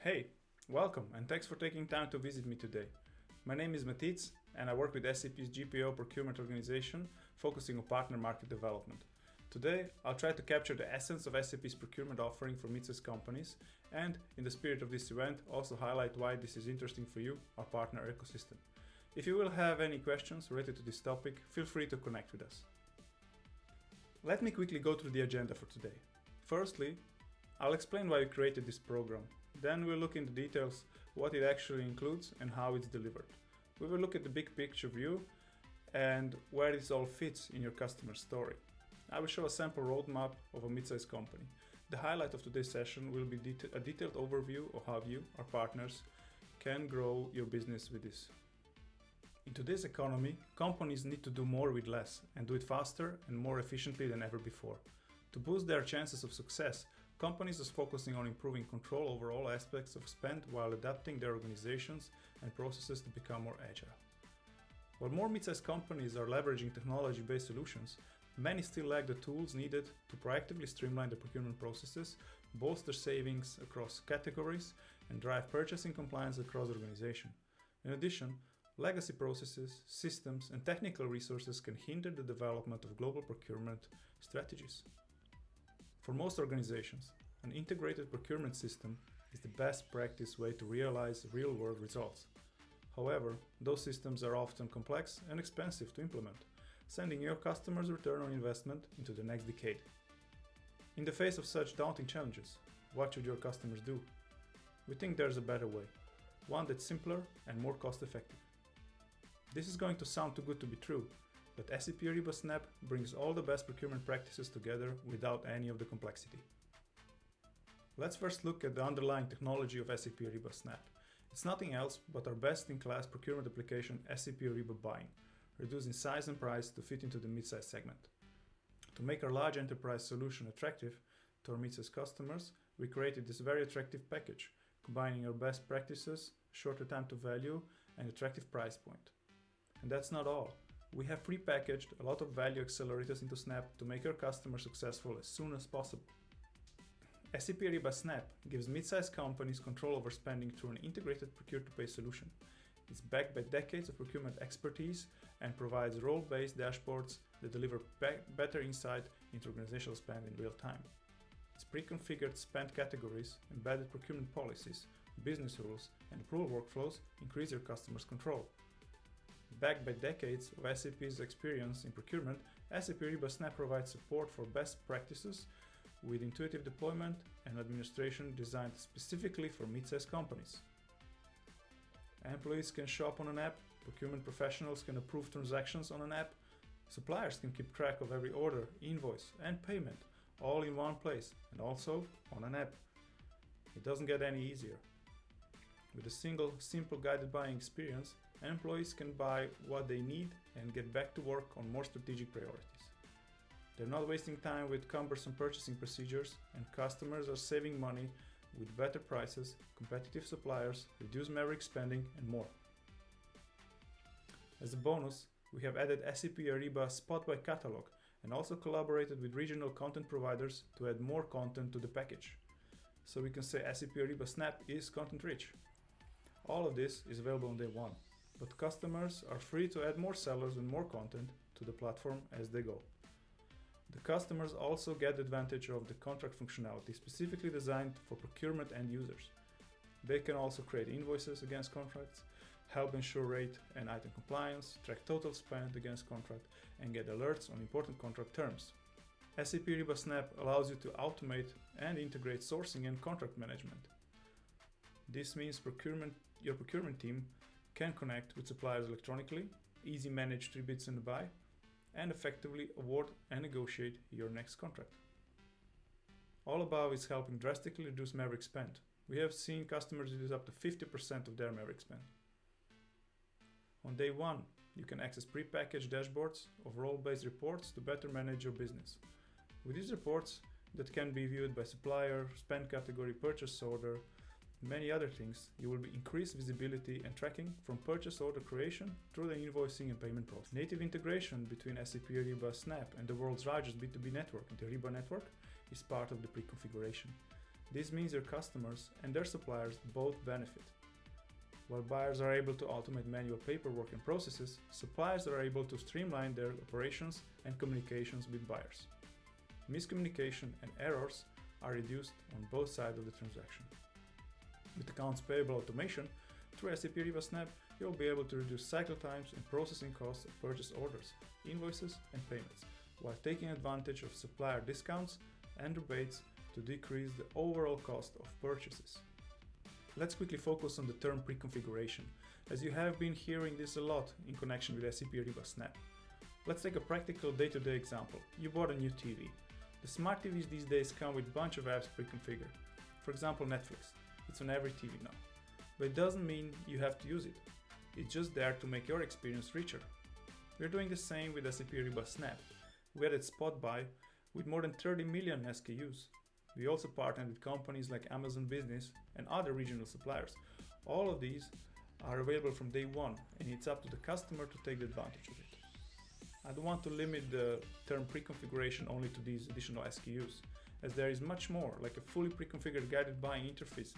Hey, welcome and thanks for taking time to visit me today. My name is Matic and I work with SAP's GPO procurement organization focusing on partner market development. Today, I'll try to capture the essence of SAP's procurement offering for midsize companies and, in the spirit of this event, also highlight why this is interesting for you, our partner ecosystem. If you will have any questions related to this topic, feel free to connect with us. Let me quickly go through the agenda for today. Firstly, I'll explain why we created this program. Then we'll look into details what it actually includes and how it's delivered. We will look at the big picture view and where this all fits in your customer story. I will show a sample roadmap of a midsize company. The highlight of today's session will be a detailed overview of how you, our partners, can grow your business with this. In today's economy, companies need to do more with less and do it faster and more efficiently than ever before. To boost their chances of success, companies are focusing on improving control over all aspects of spend while adapting their organizations and processes to become more agile. While more mid-sized companies are leveraging technology-based solutions, many still lack the tools needed to proactively streamline the procurement processes, bolster savings across categories, and drive purchasing compliance across the organization. In addition, legacy processes, systems, and technical resources can hinder the development of global procurement strategies. For most organizations, an integrated procurement system is the best practice way to realize real-world results. However, those systems are often complex and expensive to implement, sending your customers' return on investment into the next decade. In the face of such daunting challenges, what should your customers do? We think there's a better way, one that's simpler and more cost-effective. This is going to sound too good to be true, but SAP Ariba Snap brings all the best procurement practices together without any of the complexity. Let's first look at the underlying technology of SAP Ariba Snap. It's nothing else but our best-in-class procurement application SAP Ariba Buying, reduced in size and price to fit into the midsize segment. To make our large enterprise solution attractive to our midsize customers, we created this very attractive package, combining our best practices, shorter time to value, and attractive price point. And that's not all. We have pre-packaged a lot of value accelerators into Snap to make our customers successful as soon as possible. SAP Ariba Snap gives mid-sized companies control over spending through an integrated procure-to-pay solution. It's backed by decades of procurement expertise and provides role-based dashboards that deliver better insight into organizational spend in real time. Its pre-configured spend categories, embedded procurement policies, business rules, and approval workflows increase your customers' control. Backed by decades of SAP's experience in procurement, SAP Ariba Snap provides support for best practices with intuitive deployment and administration designed specifically for mid-sized companies. Employees can shop on an app, procurement professionals can approve transactions on an app, suppliers can keep track of every order, invoice, and payment all in one place and also on an app. It doesn't get any easier. With a single, simple guided buying experience, employees can buy what they need and get back to work on more strategic priorities. They're not wasting time with cumbersome purchasing procedures, and customers are saving money with better prices, competitive suppliers, reduced maverick spending, and more. As a bonus, we have added SAP Ariba Spot Buy catalog and also collaborated with regional content providers to add more content to the package. So we can say SAP Ariba Snap is content rich. All of this is available on day one, but customers are free to add more sellers and more content to the platform as they go. The customers also get the advantage of the contract functionality specifically designed for procurement end users. They can also create invoices against contracts, help ensure rate and item compliance, track total spend against contract, and get alerts on important contract terms. SAP Ariba Snap allows you to automate and integrate sourcing and contract management. This means your procurement team can connect with suppliers electronically, easy manage 3 bids in the buy, and effectively award and negotiate your next contract. All above is helping drastically reduce maverick spend. We have seen customers reduce up to 50% of their maverick spend. On day one, you can access pre-packaged dashboards of role-based reports to better manage your business. With these reports that can be viewed by supplier, spend category, purchase order, many other things, you will be increased visibility and tracking from purchase order creation through the invoicing and payment process. Native integration between SAP Ariba Snap and the world's largest B2B network, the Ariba network, is part of the pre-configuration. This means your customers and their suppliers both benefit. While buyers are able to automate manual paperwork and processes, suppliers are able to streamline their operations and communications with buyers. Miscommunication and errors are reduced on both sides of the transaction. With accounts payable automation, through SAP Ariba Snap, you'll be able to reduce cycle times and processing costs of purchase orders, invoices, and payments, while taking advantage of supplier discounts and rebates to decrease the overall cost of purchases. Let's quickly focus on the term pre-configuration, as you have been hearing this a lot in connection with SAP Ariba Snap. Let's take a practical day-to-day example. You bought a new TV. The smart TVs these days come with a bunch of apps pre-configured. For example, Netflix. It's on every TV now. But it doesn't mean you have to use it. It's just there to make your experience richer. We're doing the same with SAP Ariba Snap. We added Spot Buy with more than 30 million SKUs. We also partnered with companies like Amazon Business and other regional suppliers. All of these are available from day one, and it's up to the customer to take advantage of it. I don't want to limit the term pre-configuration only to these additional SKUs, as there is much more, like a fully pre-configured guided buying interface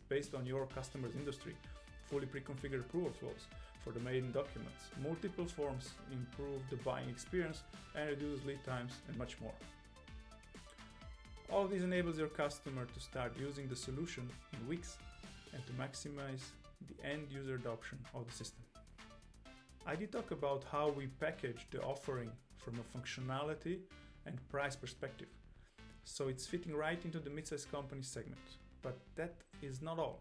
based on your customer's industry, fully pre-configured approval flows for the main documents, multiple forms improve the buying experience and reduce lead times, and much more. All of this enables your customer to start using the solution in weeks and to maximize the end user adoption of the system. I did talk about how we package the offering from a functionality and price perspective, so it's fitting right into the midsize company segment. But that is not all.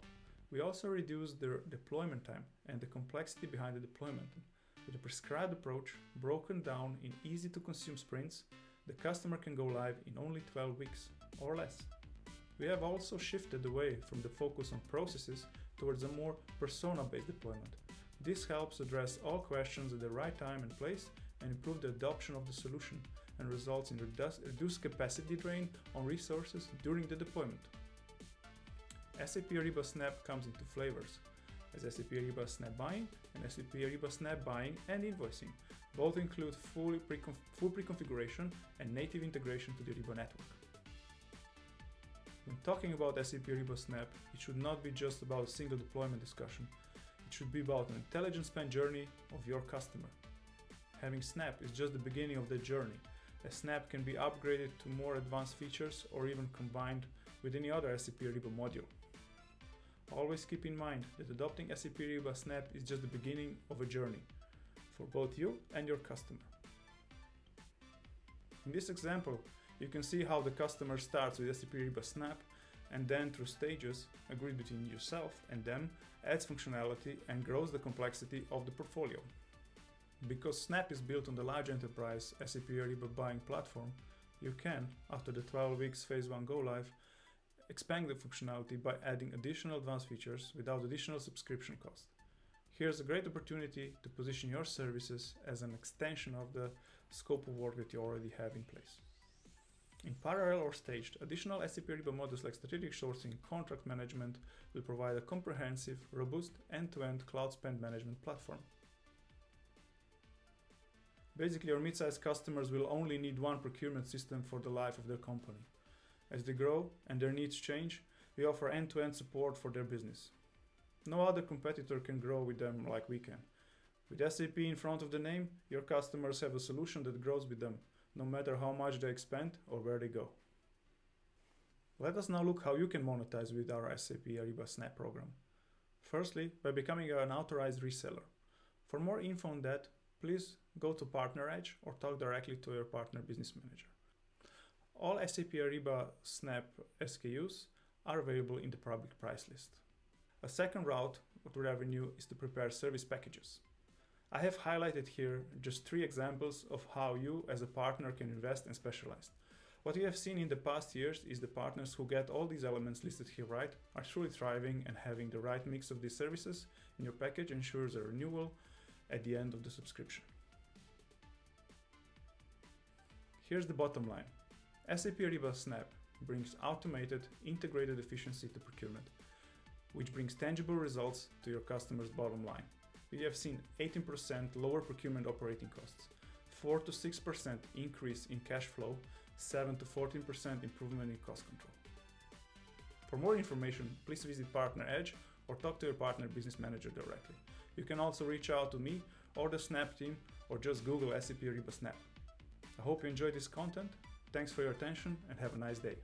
We also reduce the deployment time and the complexity behind the deployment. With a prescribed approach broken down in easy to consume sprints, the customer can go live in only 12 weeks or less. We have also shifted away from the focus on processes towards a more persona-based deployment. This helps address all questions at the right time and place and improve the adoption of the solution, and results in reduced capacity drain on resources during the deployment. SAP Ariba Snap comes into flavors as SAP Ariba Snap Buying and SAP Ariba Snap Buying and Invoicing. Both include full pre-configuration and native integration to the Ariba network. When talking about SAP Ariba Snap, it should not be just about a single deployment discussion. It should be about an intelligent spend journey of your customer. Having Snap is just the beginning of the journey, as Snap can be upgraded to more advanced features or even combined with any other SAP Ariba module. Always keep in mind that adopting SAP Ariba Snap is just the beginning of a journey for both you and your customer. In this example, you can see how the customer starts with SAP Ariba Snap and then through stages agreed between yourself and them adds functionality and grows the complexity of the portfolio. Because Snap is built on the large enterprise SAP Ariba buying platform, you can, after the 12 weeks phase 1 go live, expand the functionality by adding additional advanced features without additional subscription cost. Here's a great opportunity to position your services as an extension of the scope of work that you already have in place. In parallel or staged, additional SAP Ariba modules like strategic sourcing, contract management will provide a comprehensive, robust, end-to-end cloud spend management platform. Basically, your mid-sized customers will only need one procurement system for the life of their company. As they grow and their needs change, we offer end-to-end support for their business. No other competitor can grow with them like we can. With SAP in front of the name, your customers have a solution that grows with them, no matter how much they expand or where they go. Let us now look how you can monetize with our SAP Ariba Snap program. Firstly, by becoming an authorized reseller. For more info on that, please go to Partner Edge or talk directly to your partner business manager. All SAP Ariba Snap SKUs are available in the public price list. A second route to revenue is to prepare service packages. I have highlighted here just 3 examples of how you as a partner can invest and specialize. What we have seen in the past years is the partners who get all these elements listed here right are truly thriving, and having the right mix of these services in your package ensures a renewal at the end of the subscription. Here's the bottom line. SAP Ariba Snap brings automated, integrated efficiency to procurement, which brings tangible results to your customer's bottom line. We have seen 18% lower procurement operating costs, 4 to 6% increase in cash flow, 7 to 14% improvement in cost control. For more information, please visit Partner Edge or talk to your partner business manager directly. You can also reach out to me or the Snap team, or just Google SAP Ariba Snap. I hope you enjoyed this content. Thanks for your attention and have a nice day.